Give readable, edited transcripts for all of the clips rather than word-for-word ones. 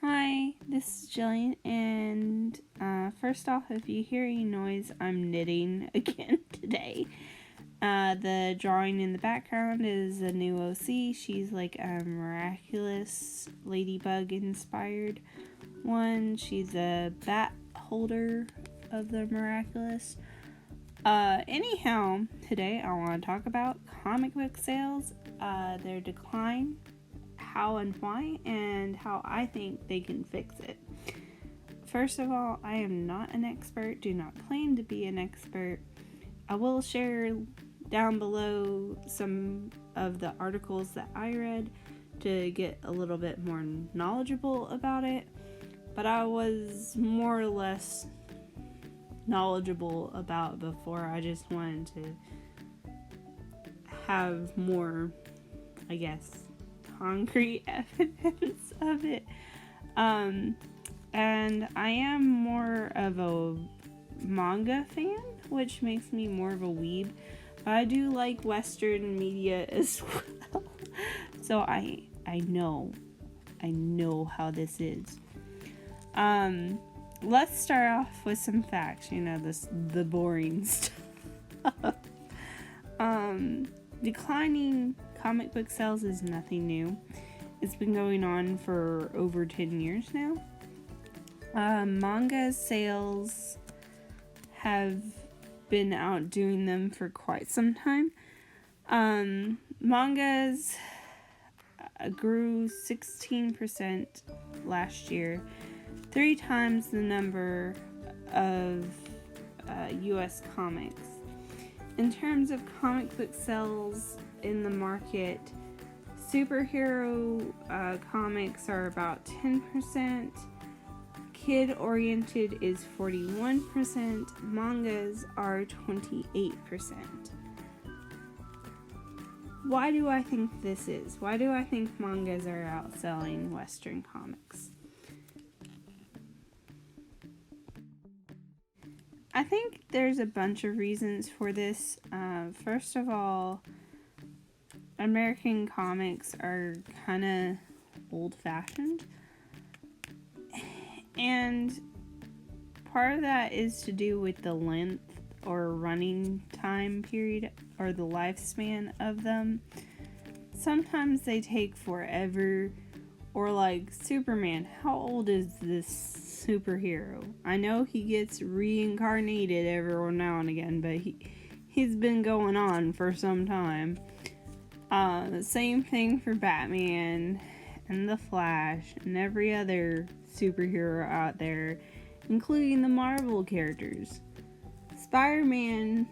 Hi, this is Jillian, and first off, if you hear any noise, I'm knitting again today. The drawing in the background is a new OC. She's like a miraculous ladybug inspired one. She's a bat holder of the miraculous. Anyhow, today I want to talk about comic book sales, their decline, how and why, and how I think they can fix it. First of all, I am not an expert, do not claim to be an expert. I will share down below some of the articles that I read to get a little bit more knowledgeable about it, but I was more or less knowledgeable about before. I just wanted to have more, I guess, concrete evidence of it. And I am more of a manga fan, which makes me more of a weeb. But I do like Western media as well. So I know how this is. Let's start off with some facts, the boring stuff. Declining comic book sales is nothing new. It's been going on for over 10 years now. Manga sales have been outdoing them for quite some time. Mangas grew 16% last year, 3 times the number of US comics. In terms of comic book sales in the market, superhero comics are about 10%, kid-oriented is 41%, mangas are 28%. Why do I think this is? Why do I think mangas are outselling Western comics? I think there's a bunch of reasons for this. First of all, American comics are kind of old-fashioned. And part of that is to do with the length or running time period or the lifespan of them. Sometimes they take forever. Or like Superman, how old is this superhero? I know he gets reincarnated every now and again, but he's been going on for some time. Same thing for Batman and the Flash and every other superhero out there, including the Marvel characters. Spider-Man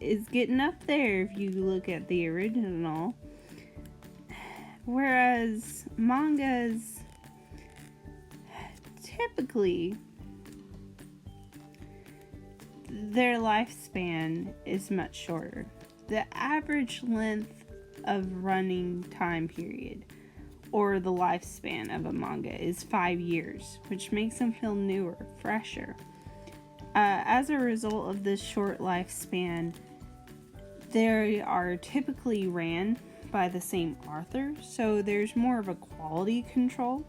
is getting up there if you look at the original. Whereas mangas, typically, their lifespan is much shorter. The average length of running time period, or the lifespan of a manga, is 5 years, which makes them feel newer, fresher. As a result of this short lifespan, they are typically ran by the same author, so there's more of a quality control.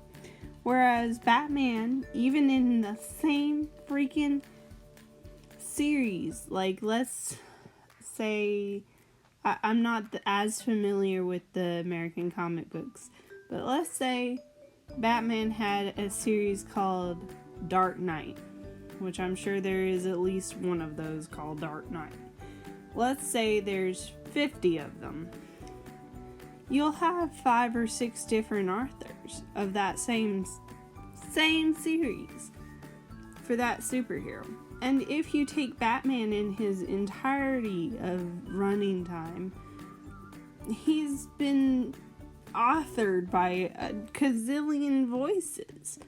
Whereas Batman, even in the same freaking series, like let's say, I'm not as familiar with the American comic books, but let's say Batman had a series called Dark Knight, which I'm sure there is at least one of those called Dark Knight. Let's say there's 50 of them. You'll have 5 or 6 different authors of that same series for that superhero. And if you take Batman in his entirety of running time, he's been authored by a gazillion voices.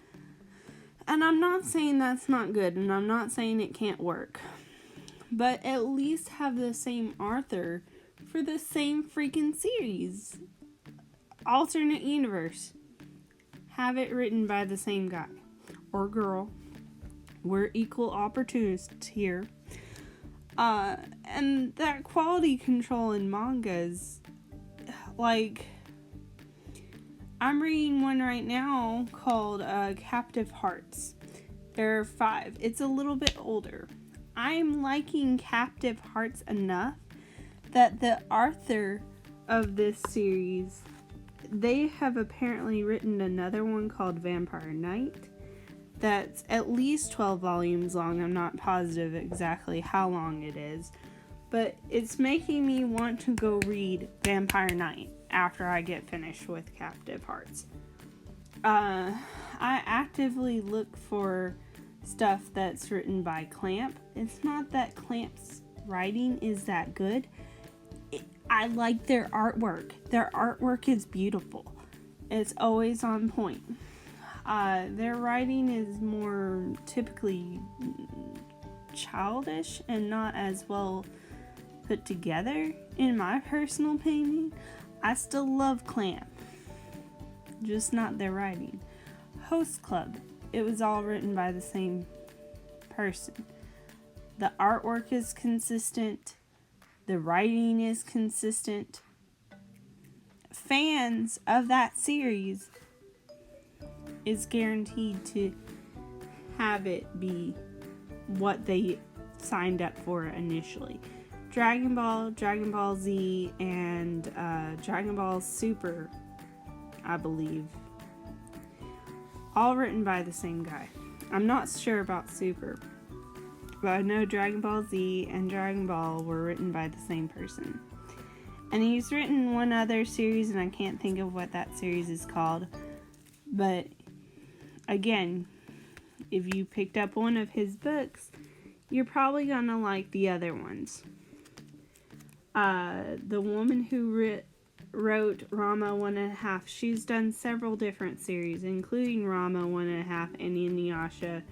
And I'm not saying that's not good, and I'm not saying it can't work. But at least have the same author for the same freaking series. Alternate universe. Have it written by the same guy or girl. We're equal opportunists here. And that quality control in mangas, like, I'm reading one right now called Captive Hearts. There are 5. It's a little bit older. I'm liking Captive Hearts enough that the author of this series, they have apparently written another one called Vampire Night that's at least 12 volumes long. I'm not positive exactly how long it is, but it's making me want to go read Vampire Night after I get finished with Captive Hearts. I actively look for stuff that's written by Clamp. It's not that Clamp's writing is that good. I like their artwork. Their artwork is beautiful. It's always on point. Their writing is more typically childish and not as well put together, in my personal opinion. I still love Clamp, just not their writing. Host Club, it was all written by the same person. The artwork is consistent. The writing is consistent. Fans of that series is guaranteed to have it be what they signed up for initially. Dragon Ball, Dragon Ball Z, and Dragon Ball Super, I believe. All written by the same guy. I'm not sure about Super, but I know Dragon Ball Z and Dragon Ball were written by the same person. And he's written one other series, and I can't think of what that series is called. But again, if you picked up one of his books, you're probably gonna like the other ones. The woman who wrote Rama 1.5, she's done several different series, including Rama 1.5 and Inuyasha.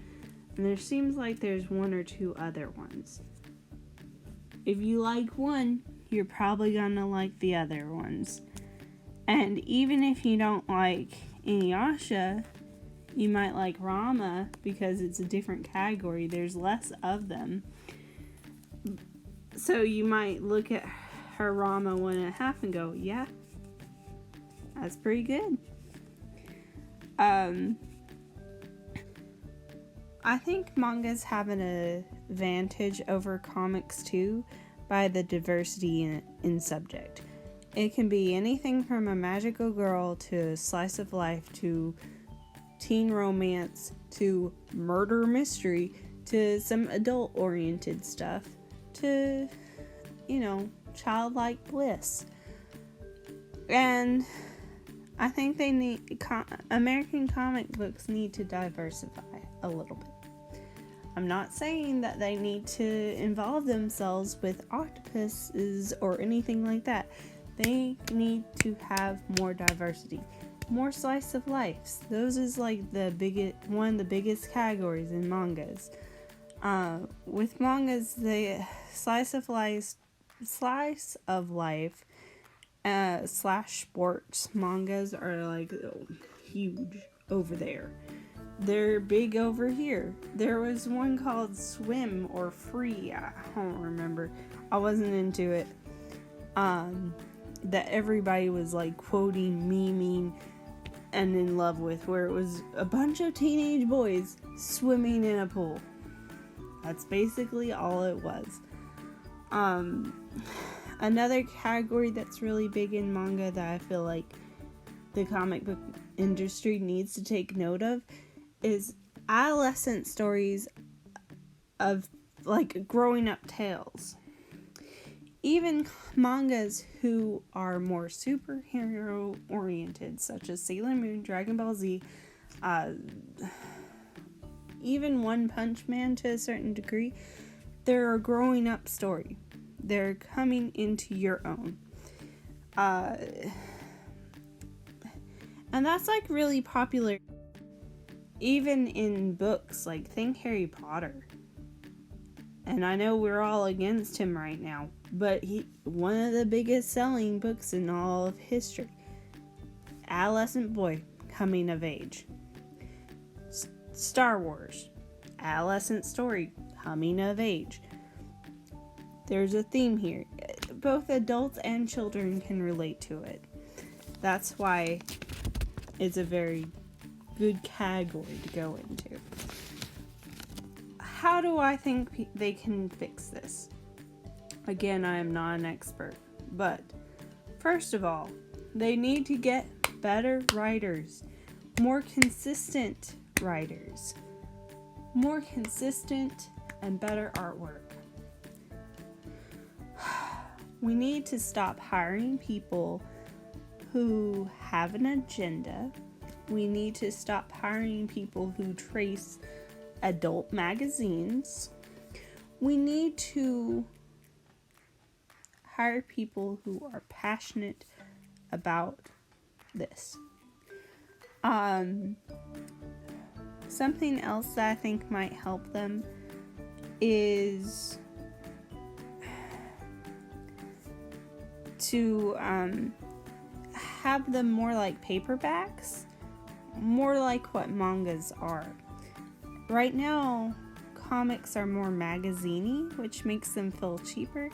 And there seems like there's 1 or 2 other ones. If you like one, you're probably gonna like the other ones. And even if you don't like Inuyasha, you might like Rama because it's a different category. There's less of them. So you might look at her Rama 1.5 and go, yeah, that's pretty good. I think mangas have an advantage over comics too by the diversity in subject. It can be anything from a magical girl to a slice of life to teen romance to murder mystery to some adult oriented stuff to, childlike bliss. And I think American comic books need to diversify a little bit. I'm not saying that they need to involve themselves with octopuses or anything like that. They need to have more diversity, more slice of lives. Those is like one of the biggest categories in mangas. With mangas, the slice of life / sports mangas are like huge over there. They're big over here. There was one called Swim or Free, I don't remember. I wasn't into it. That everybody was like quoting, memeing, and in love with, where it was a bunch of teenage boys swimming in a pool. That's basically all it was. Another category that's really big in manga that I feel like the comic book industry needs to take note of is adolescent stories of like growing up tales. Even mangas who are more superhero oriented, such as Sailor Moon, Dragon Ball Z, even One Punch Man to a certain degree, they're a growing up story. They're coming into your own. And that's like really popular even in books, like think Harry Potter. And I know we're all against him right now, but one of the biggest selling books in all of history. Adolescent boy coming of age. Star Wars. Adolescent story coming of age. There's a theme here. Both adults and children can relate to it. That's why is a very good category to go into. How do I think they can fix this? Again, I am not an expert, but first of all, they need to get better writers, more consistent writers, more consistent and better artwork. We need to stop hiring people who have an agenda. We need to stop hiring people who trace adult magazines. We need to hire people who are passionate about this. Something else that I think might help them is to have them more like paperbacks, more like what mangas are. Right now, comics are more magazine-y, which makes them feel cheaper.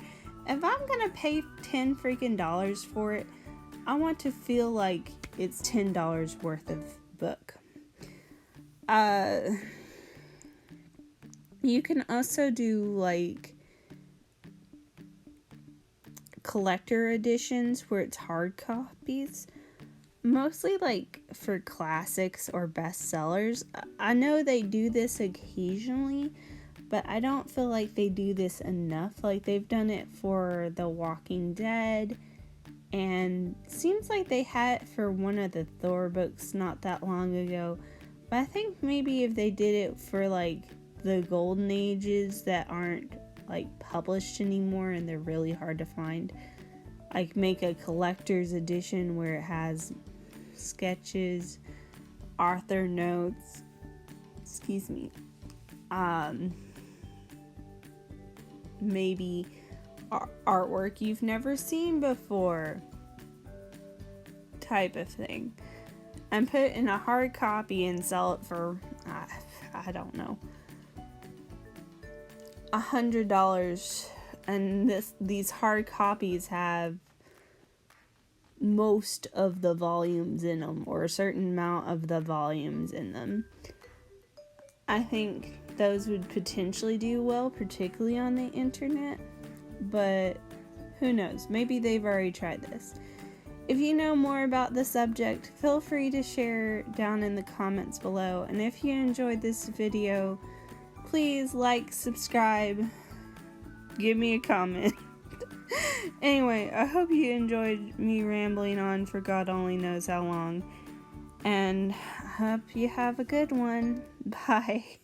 If I'm gonna pay $10 freaking for it, I want to feel like it's $10 worth of book. You can also do like collector editions where it's hard copies, mostly like for classics or bestsellers. I know they do this occasionally, but I don't feel like they do this enough. Like they've done it for The Walking Dead, and seems like they had it for one of the Thor books not that long ago. But I think maybe if they did it for like the golden ages that aren't like published anymore and they're really hard to find, like make a collector's edition where it has sketches, author notes, maybe artwork you've never seen before type of thing, and put it in a hard copy and sell it for I don't know, $100. And these hard copies have most of the volumes in them, or a certain amount of the volumes in them. I think those would potentially do well, particularly on the internet, but who knows? Maybe they've already tried this. If you know more about the subject, feel free to share down in the comments below. And if you enjoyed this video, please like, subscribe, give me a comment. Anyway, I hope you enjoyed me rambling on for God only knows how long. And I hope you have a good one. Bye.